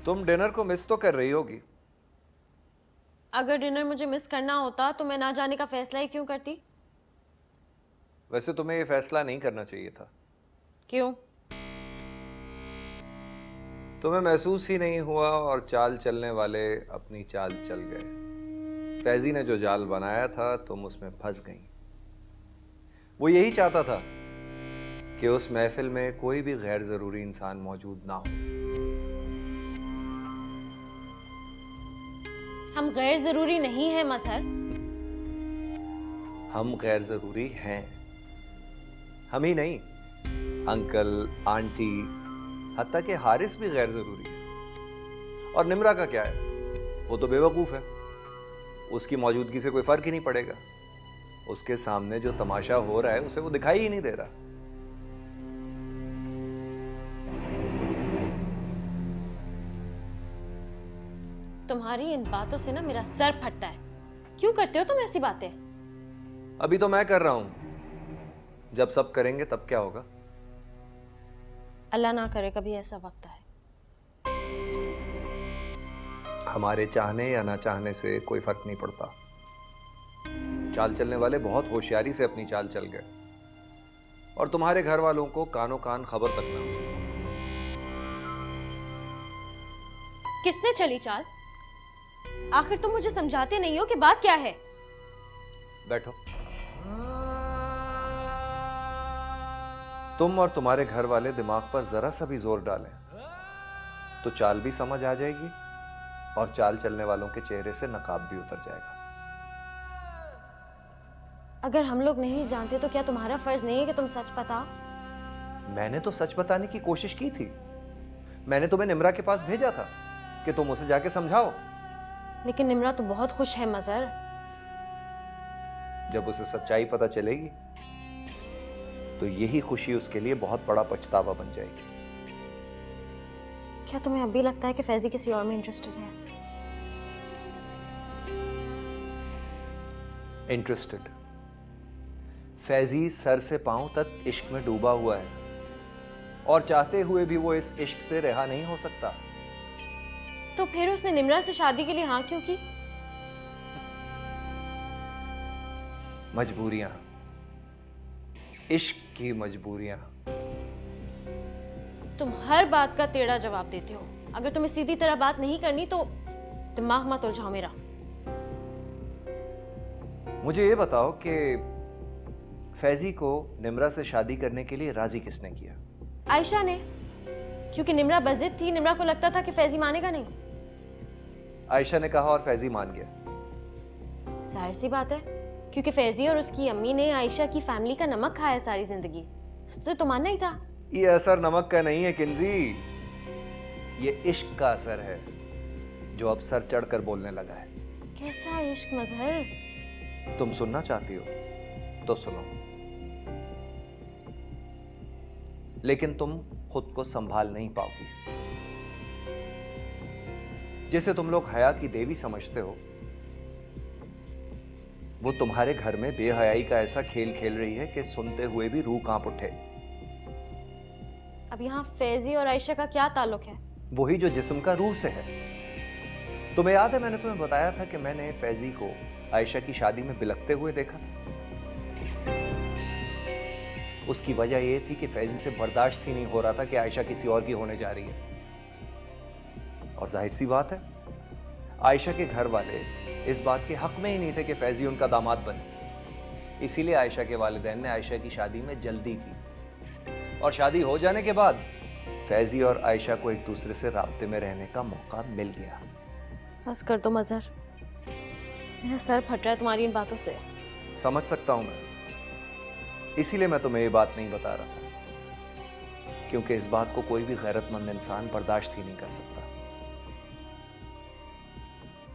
तुम डिनर को मिस तो कर रही होगी। अगर डिनर मुझे मिस करना होता तो मैं ना जाने का फैसला ही क्यों करती? वैसे तुम्हें ये फैसला नहीं करना चाहिए था। क्यों? तुम्हें महसूस ही नहीं हुआ और चाल चलने वाले अपनी चाल चल गए। फैजी ने जो जाल बनाया था तुम उसमें फंस गई। वो यही चाहता था कि उस महफिल में कोई भी गैर जरूरी इंसान मौजूद ना हो। हम गैर जरूरी नहीं है मजहर। हम गैर जरूरी हैं। हम ही नहीं, अंकल, आंटी, हत्ता कि हारिस भी गैर जरूरी है। और निम्रा का क्या है, वो तो बेवकूफ है। उसकी मौजूदगी से कोई फर्क ही नहीं पड़ेगा। उसके सामने जो तमाशा हो रहा है उसे वो दिखाई ही नहीं दे रहा। तुम्हारी इन बातों से ना मेरा सर फटता है। क्यों करते हो तुम ऐसी बातें? अभी तो मैं कर रहा हूं, जब सब करेंगे तब क्या होगा? अल्लाह ना करे कभी ऐसा वक्त आए। हमारे चाहने या ना चाहने से कोई फर्क नहीं पड़ता। चाल चलने वाले बहुत होशियारी से अपनी चाल चल गए और तुम्हारे घर वालों को कानों कान खबर तक ना हुई। किसने चली चाल? आखिर तुम मुझे समझाते नहीं हो कि बात क्या है? बैठो। तुम और तुम्हारे घर वाले दिमाग पर जरा सा भी जोर डालें तो चाल भी समझ आ जाएगी और चाल चलने वालों के चेहरे से नकाब भी उतर जाएगा। अगर हम लोग नहीं जानते तो क्या तुम्हारा फर्ज नहीं है कि तुम सच बताओ? मैंने तो सच बताने की कोशिश की थी। मैंने तुम्हें निम्रा के पास भेजा था कि तुम उसे जाके समझाओ। लेकिन निम्रा तो बहुत खुश है मजहर। जब उसे सच्चाई पता चलेगी तो यही खुशी उसके लिए बहुत बड़ा पछतावा बन जाएगी। क्या तुम्हें अब भी लगता है कि फैजी किसी और में इंटरेस्टेड है? इंटरेस्टेड? फैजी सर से पांव तक इश्क में डूबा हुआ है और चाहते हुए भी वो इस इश्क से रिहा नहीं हो सकता। तो फिर उसने निम्रा से शादी के लिए हाँ क्यों की? मजबूरियां, इश्क की मजबूरियां। तुम हर बात का टेढ़ा जवाब देते हो। अगर तुम्हें सीधी तरह बात नहीं करनी तो दिमाग मत उलझाओ मेरा। मुझे ये बताओ कि फैजी को निम्रा से शादी करने के लिए राजी किसने किया? आयशा ने, क्योंकि निम्रा बजिद थी। निम्रा को लगता था कि फैजी मानेगा नहीं। आयशा ने कहा और फैजी मान गया। जाहिर सी बात है, क्योंकि फैजी और उसकी अम्मी ने आयशा की फैमिली का नमक खाया सारी जिंदगी। तो मानना ही था। ये असर नमक का नहीं है किंजी, ये इश्क का असर है जो अब सर चढ़कर बोलने लगा है। कैसा इश्क मजहर? तुम सुनना चाहती हो तो सुनो, लेकिन तुम खुद को संभाल नहीं पाओगी। जिसे तुम लोग हया की देवी समझते हो, वो तुम्हारे घर में बेहयाई का ऐसा खेल खेल रही है कि सुनते हुए भी रूह कांप उठे। अब यहाँ फैजी और आयशा का क्या ताल्लुक है? वही जो जिस्म का रूह से है। तुम्हें याद है मैंने तुम्हें बताया था कि मैंने फैजी को आयशा की शादी में बिलखते हुए देखा था। उसकी वजह यह थी कि फैजी से बर्दाश्त ही नहीं हो रहा था कि आयशा किसी और की होने जा रही है। और जाहिर सी बात है, आयशा के घर वाले इस बात के हक में ही नहीं थे कि फैजी उनका दामाद बने। इसीलिए आयशा के वालिदैन ने आयशा की शादी में जल्दी की और शादी हो जाने के बाद फैजी और आयशा को एक दूसरे से राब्ते में रहने का मौका मिल गया। बस कर दो मजहर, मेरा सर फट रहा है तुम्हारी इन बातों से। समझ सकता हूं मैं, इसीलिए मैं तुम्हें ये बात नहीं बता रहा था, क्योंकि इस बात को कोई भी गैरतमंद इंसान बर्दाश्त ही नहीं कर सकता।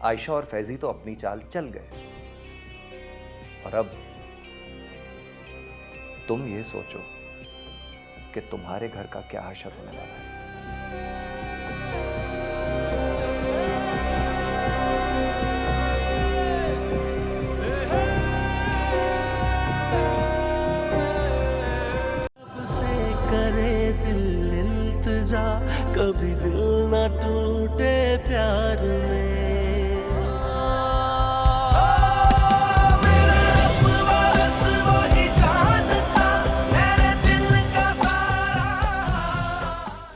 आयशा और फैजी तो अपनी चाल चल गए और अब तुम ये सोचो कि तुम्हारे घर का क्या हशर होने वाला है। करे दिल इल्तिजा, कभी दिल न टूटे प्यार में।